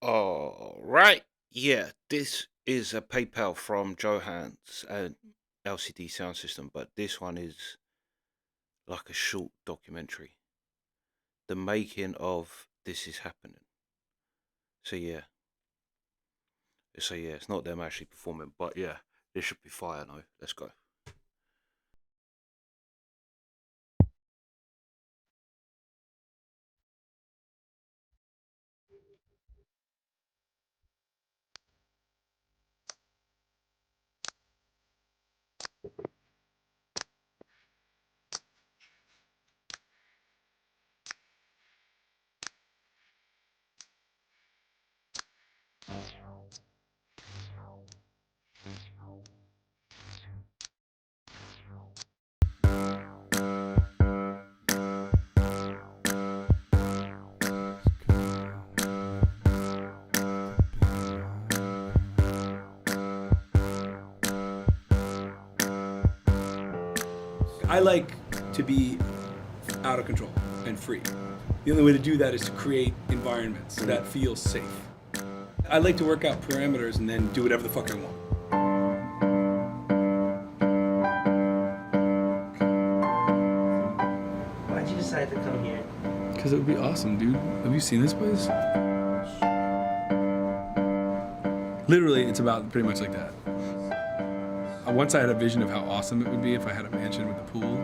All right. Yeah, this is a PayPal from Johan's and LCD sound system, but this one is like a short documentary. The making of This Is Happening. So yeah. So yeah, it's not them actually performing, but yeah, this should be fire though. Let's go. I like to be out of control and free. The only way to do that is to create environments that feel safe. I like to work out parameters and then do whatever the fuck I want. Why'd you decide to come here? Because it would be awesome, dude. Have you seen this place? Literally, it's about pretty much like that. Once I had a vision of how awesome it would be if I had a mansion with a pool.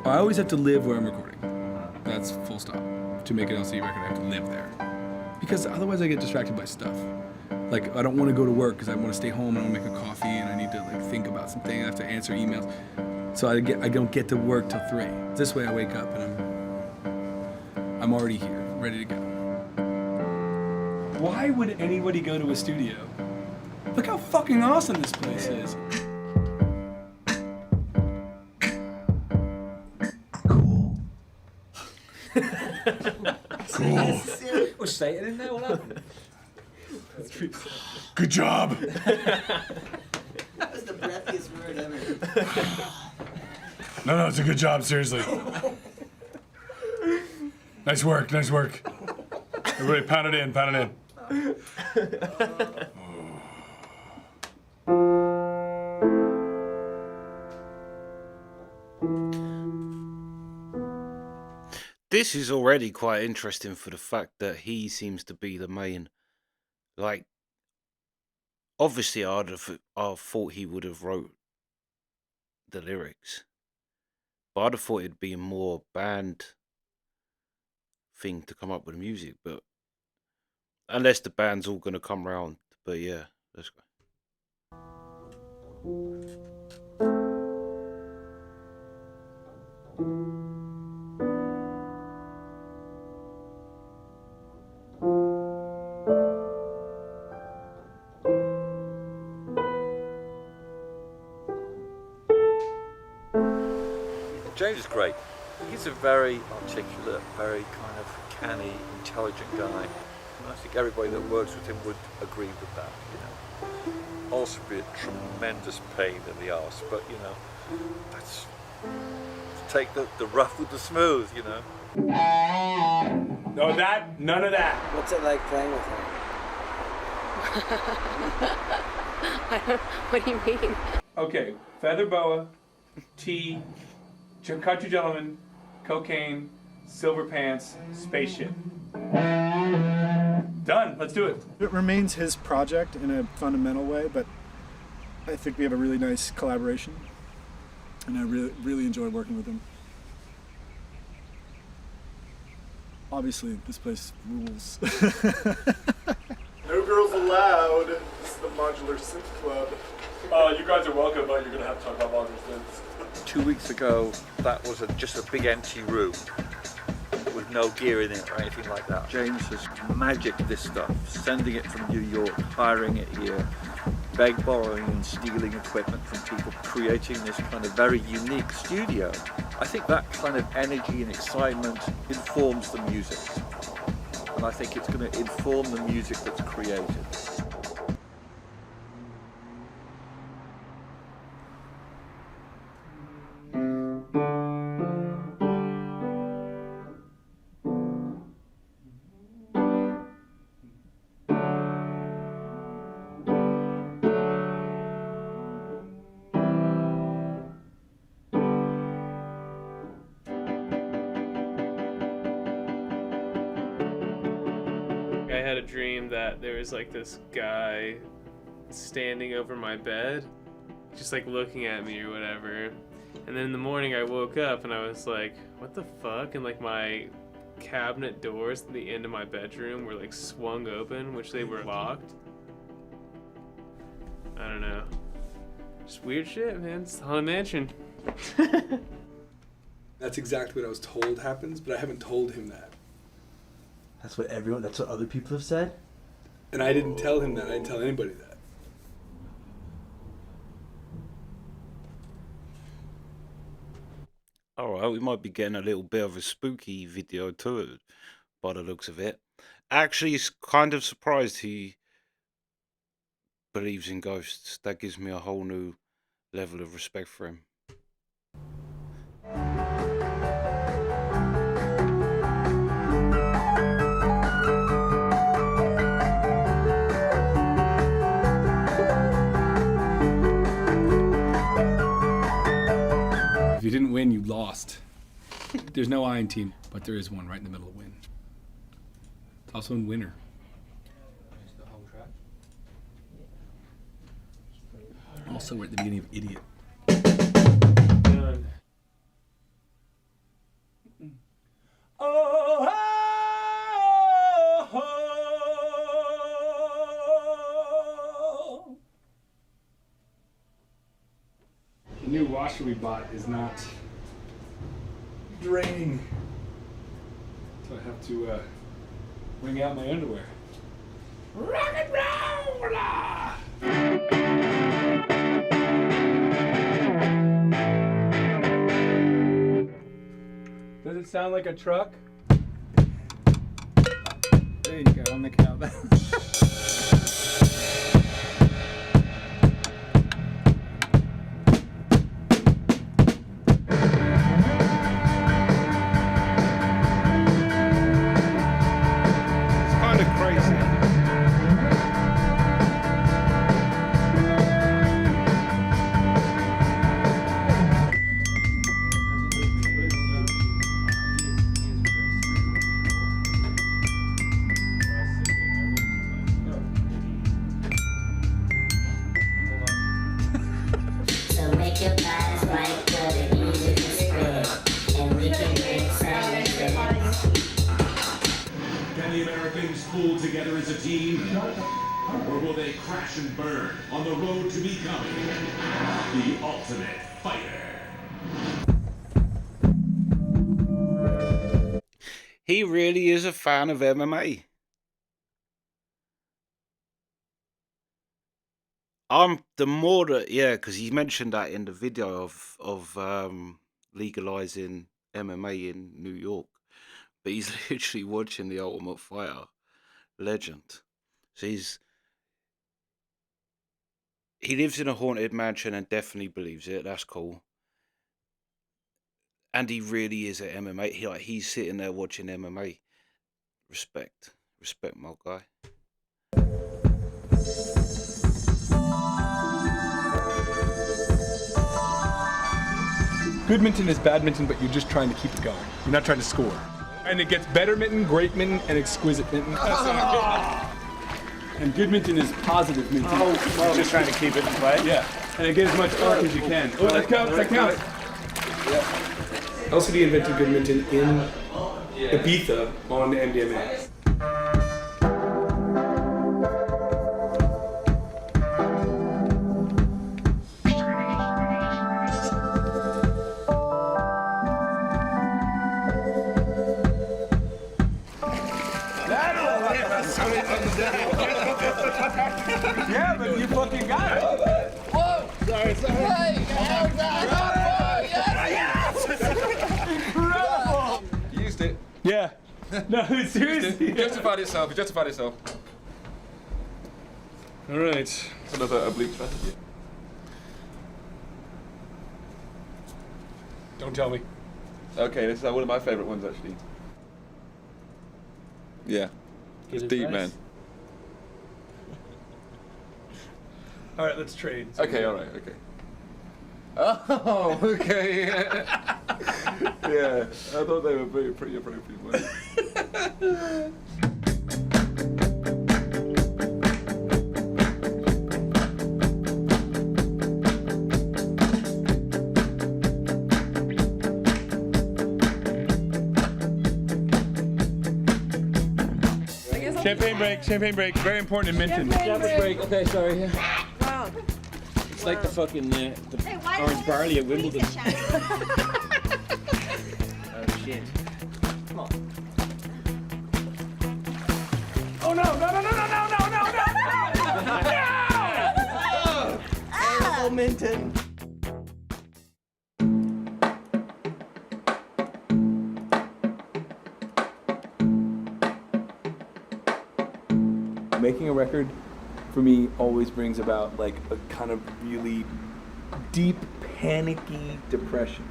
I always have to live where I'm recording. That's full stop. To make an LCD record, I have to live there. Because otherwise I get distracted by stuff. Like, I don't want to go to work because I want to stay home and I want to make a coffee and I need to like think about something. I have to answer emails. So I don't get to work till 3. This way I wake up and I'm already here, ready to go. Why would anybody go to a studio? Look how fucking awesome this place is. Cool. Cool. What's Satan in there? What happened? Good job. That was the breathiest word ever. No, it's a good job, seriously. Nice work, nice work. Everybody pound it in, pound it in. This is already quite interesting for the fact that he seems to be the main, like, obviously I thought he would have wrote the lyrics, but I'd have thought it'd be a more band thing to come up with the music, but unless the band's all gonna come round, but yeah, let's go. James is great. He's a very articulate, very kind of canny, intelligent guy. And I think everybody that works with him would agree with that, you know. Also be a tremendous pain in the arse, but you know, that's take the rough with the smooth, you know. No, none of that. What's it like playing with her? What do you mean? Okay, feather boa, tea, country gentleman, cocaine, silver pants, spaceship. Done, let's do it. It remains his project in a fundamental way, but I think we have a really nice collaboration, and I really enjoy working with him. Obviously, this place rules. No girls allowed. This is the Modular Synth Club. You guys are welcome, but you're gonna have to talk about modular synths. 2 weeks ago, that was just a big empty room with no gear in it or anything like that. James has magicked this stuff, sending it from New York, hiring it here, borrowing and stealing equipment from people, creating this kind of very unique studio. I think that kind of energy and excitement informs the music. And I think it's going to inform the music that's created. I had a dream that there was like this guy standing over my bed, just like looking at me or whatever. And then in the morning I woke up and I was like, what the fuck? And like my cabinet doors at the end of my bedroom were like swung open, which they were locked. I don't know. Just weird shit, man. It's the Haunted Mansion. That's exactly what I was told happens, but I haven't told him that. That's what other people have said? And I didn't tell him that. I didn't tell anybody that. Alright, we might be getting a little bit of a spooky video to it, by the looks of it. Actually, it's kind of surprised he believes in ghosts. That gives me a whole new level of respect for him. If you didn't win, you lost. There's no I in team, but there is one right in the middle of win. It's also in winner. Also, we're at the beginning of idiot. Done. Oh, the new washer we bought is not draining, so I have to wring out my underwear. Rock and roll! Does it sound like a truck? There you go, I'm making out that. It's kind of crazy. So make your eyes right, but it easy to spread. And we can make silence. Can the Americans pull together as a team? Or will they crash and burn on the road to becoming the ultimate fighter? He really is a fan of MMA. The more that, yeah, because he mentioned that in the video of legalizing MMA in New York, but he's literally watching The Ultimate Fighter legend. So he lives in a haunted mansion and definitely believes it. That's cool. And he really is at MMA. He's sitting there watching MMA. Respect, my guy. Goodminton is badminton, but you're just trying to keep it going. You're not trying to score. And it gets better mitten, great mitten, and exquisite mitten. And Goodminton is positive mitten. You're just trying to keep it in play? Yeah, and it get as much arc as you can. Oh, that counts, that counts. Yeah. LCD invented Goodminton in Ibiza on MDMA. Yeah, but you fucking got it. Whoa! Sorry. Hey, Incredible! You used it. Yeah. No, seriously. You justified yourself. You justified yourself. All right. It's another oblique strategy. Don't tell me. Okay, this is one of my favourite ones actually. Yeah. It's deep, man. All right, let's trade. Okay, all right, okay. Oh, okay. Yeah, I thought they were pretty appropriate ones. Champagne break, champagne break. Very important in Minton. Champagne break. Okay, sorry. Wow. It's like the fucking the orange barley at Wimbledon. Oh shit. Come on. Oh no, no, no, no, no, no, no, no, no, no! Oh, Minton. Making a record for me always brings about like a kind of really deep, panicky depression.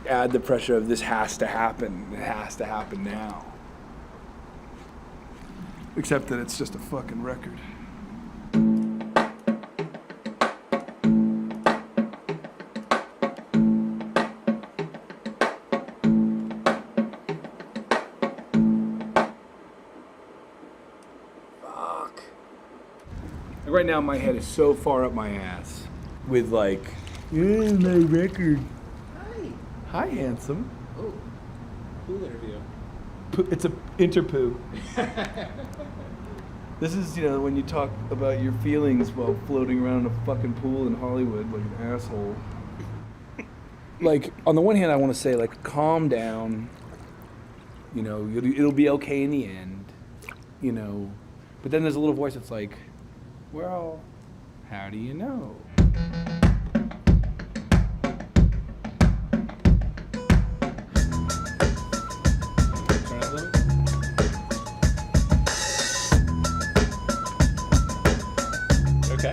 Add the pressure of this has to happen. It has to happen now. Except that it's just a fucking record. Fuck. Right now my head is so far up my ass with like, my record. Hi, handsome. Oh, pool interview. It's a interpoo. This is, when you talk about your feelings while floating around in a fucking pool in Hollywood like an asshole. Like, on the one hand, I want to say, like, calm down. It'll be okay in the end. But then there's a little voice that's like, well, how do you know? Okay.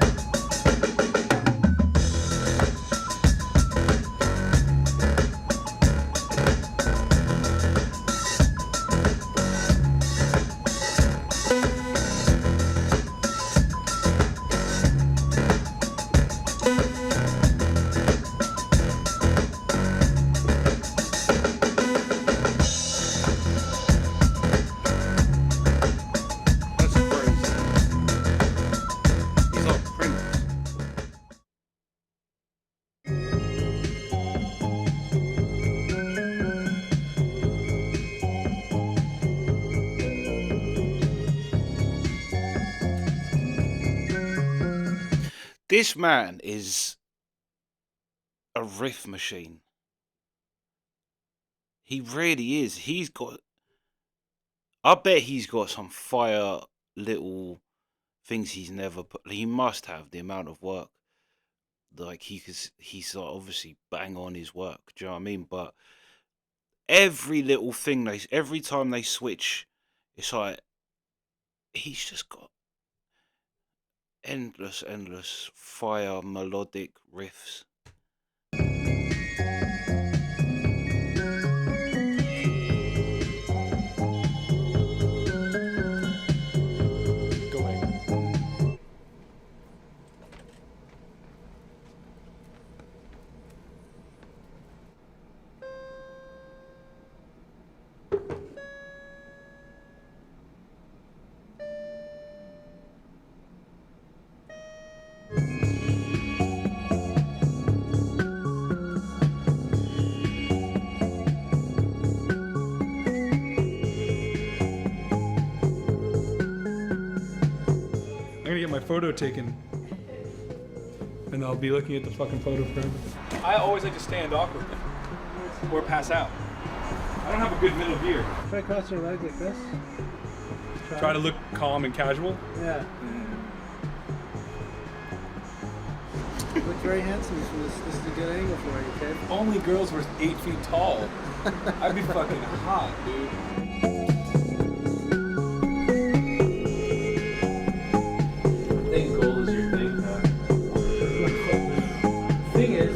That's crazy. He's like Prince. This man is a riff machine. He really is. I bet he's got some fire little things he's never put. He must have the amount of work. Like he's like obviously bang on his work. Do you know what I mean? But every little thing every time they switch, it's like he's just got endless fire melodic riffs. I'm gonna get my photo taken. And I'll be looking at the fucking photo frame. I always like to stand awkwardly. Or pass out. I don't have a good middle gear. Try cross your legs like this. Try to look calm and casual. Yeah. You look very handsome. This is a good angle for you, kid. If only girls were 8 feet tall. I'd be fucking hot, dude. I think gold is your thing, though. Thing is,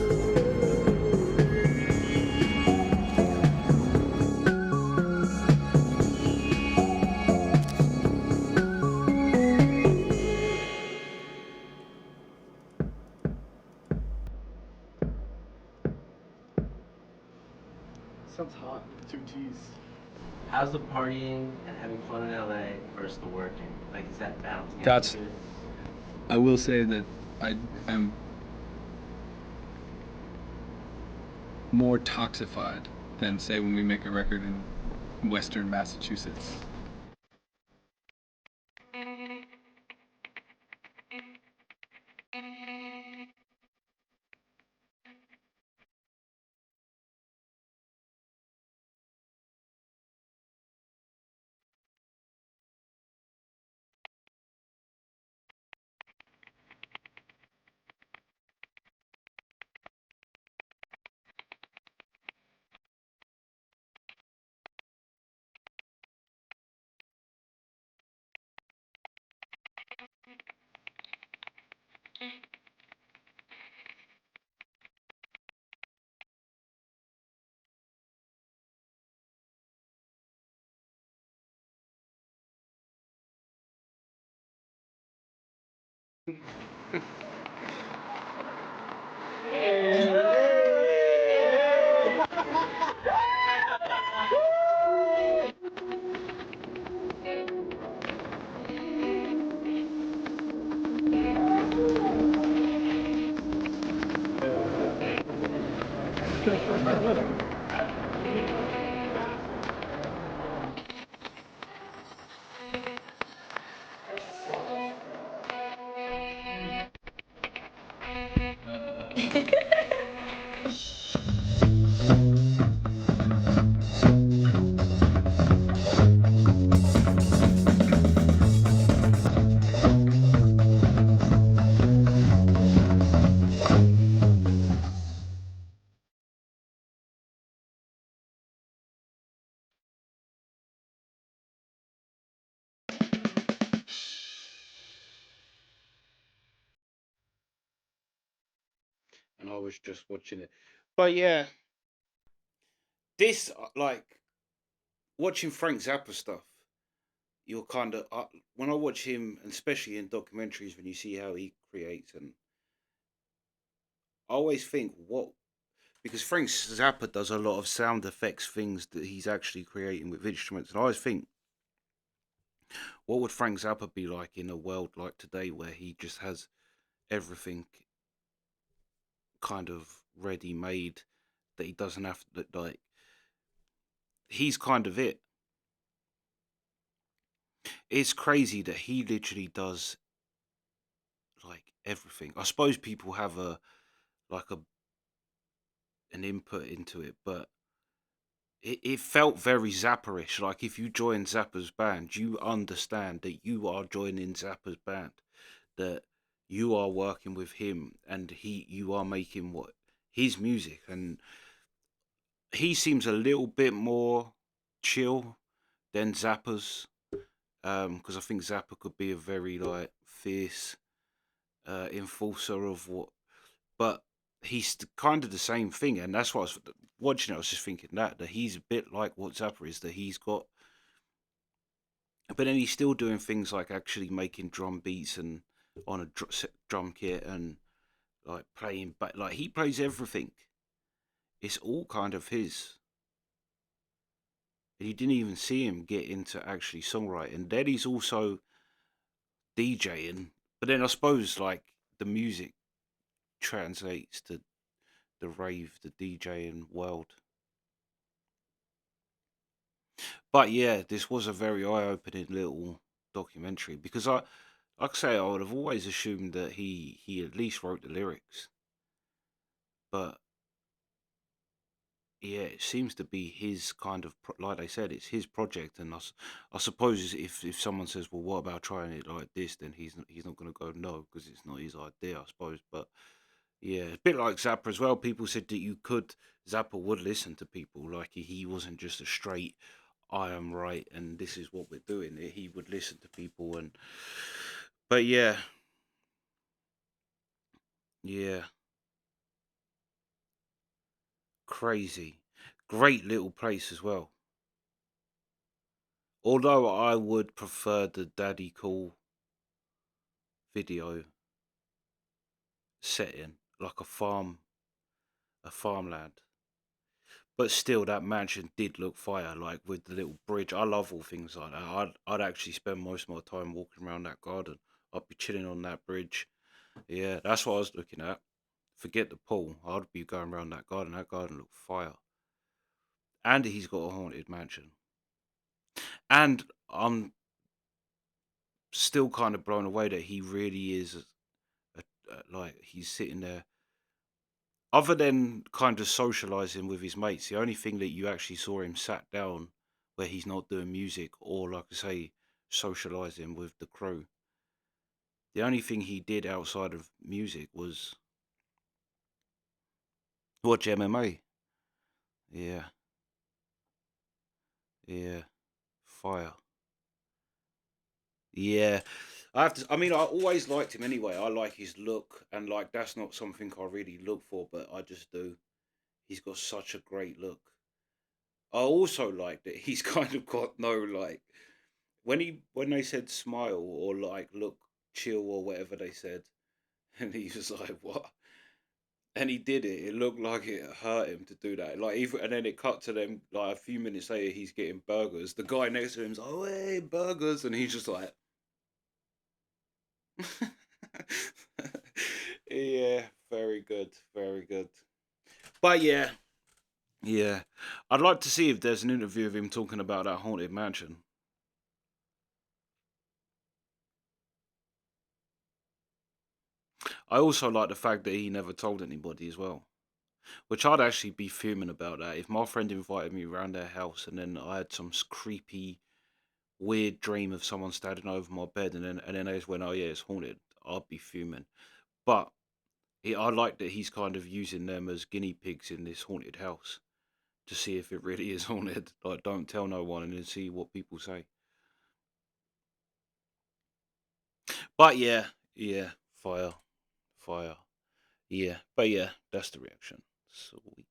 Sounds hot. 2 T's. How's the partying and having fun in LA versus the working? Like, is that balance? That's. I will say that I am more toxified than, say, when we make a record in Western Massachusetts. And I was just watching it. But yeah, this like watching Frank Zappa stuff. You're kind of when I watch him, and especially in documentaries, when you see how he creates, and I always think what because Frank Zappa does a lot of sound effects things that he's actually creating with instruments, and I always think, what would Frank Zappa be like in a world like today where he just has everything kind of ready made that he doesn't have to like he's kind of it. It's crazy that he literally does like everything. I suppose people have a like a an input into it, but it felt very Zapperish. Like if you join Zappa's band, you understand that you are joining Zappa's band, that you are working with him, and you are making what his music, and he seems a little bit more chill than Zappa's, because I think Zappa could be a very like fierce enforcer of what, but he's kind of the same thing, and that's what I was watching. I was just thinking that he's a bit like what Zappa is, that he's got, but then he's still doing things like actually making drum beats and on a drum kit and like playing, but like he plays everything. It's all kind of his. And you didn't even see him get into actually songwriting. Then he's also DJing, but then I suppose like the music translates to the rave, the DJing world. But yeah, this was a very eye-opening little documentary because like I say, I would have always assumed that he at least wrote the lyrics, but yeah, it seems to be his kind of like they said, it's his project, and I suppose if someone says, well, what about trying it like this, then he's not going to go no because it's not his idea, I suppose. But yeah, a bit like Zappa as well. People said that Zappa would listen to people, like he wasn't just a straight I am right and this is what we're doing. He would listen to people, and but yeah, yeah, crazy, great little place as well. Although I would prefer the Daddy Cool video setting, like a farmland. But still, that mansion did look fire, like with the little bridge. I love all things like that. I'd actually spend most of my time walking around that garden. I'd be chilling on that bridge. Yeah, that's what I was looking at. Forget the pool. I'd be going around that garden. That garden looked fire. And he's got a haunted mansion. And I'm still kind of blown away that he really is like he's sitting there. Other than kind of socializing with his mates, the only thing that you actually saw him sat down where he's not doing music or, like I say, socializing with the crew. The only thing he did outside of music was watch MMA. Yeah, yeah, fire. Yeah, I have to. I mean, I always liked him anyway. I like his look, and like that's not something I really look for, but I just do. He's got such a great look. I also like that he's kind of got no like when they said smile or like look chill or whatever they said, and he was like what, and he did it. It looked like it hurt him to do that. Like even and then it cut to them like a few minutes later. He's getting burgers. The guy next to him's like, "Oh hey, burgers," and he's just like. Yeah, very good, very good. But yeah, yeah. I'd like to see if there's an interview of him talking about that haunted mansion. I also like the fact that he never told anybody as well. Which I'd actually be fuming about that. If my friend invited me around their house and then I had some creepy, weird dream of someone standing over my bed and then they just went, "Oh yeah, it's haunted," I'd be fuming. But I like that he's kind of using them as guinea pigs in this haunted house to see if it really is haunted. Like, don't tell no one and then see what people say. But yeah, yeah, fire, fire. Yeah, but yeah, that's the reaction. Sweet.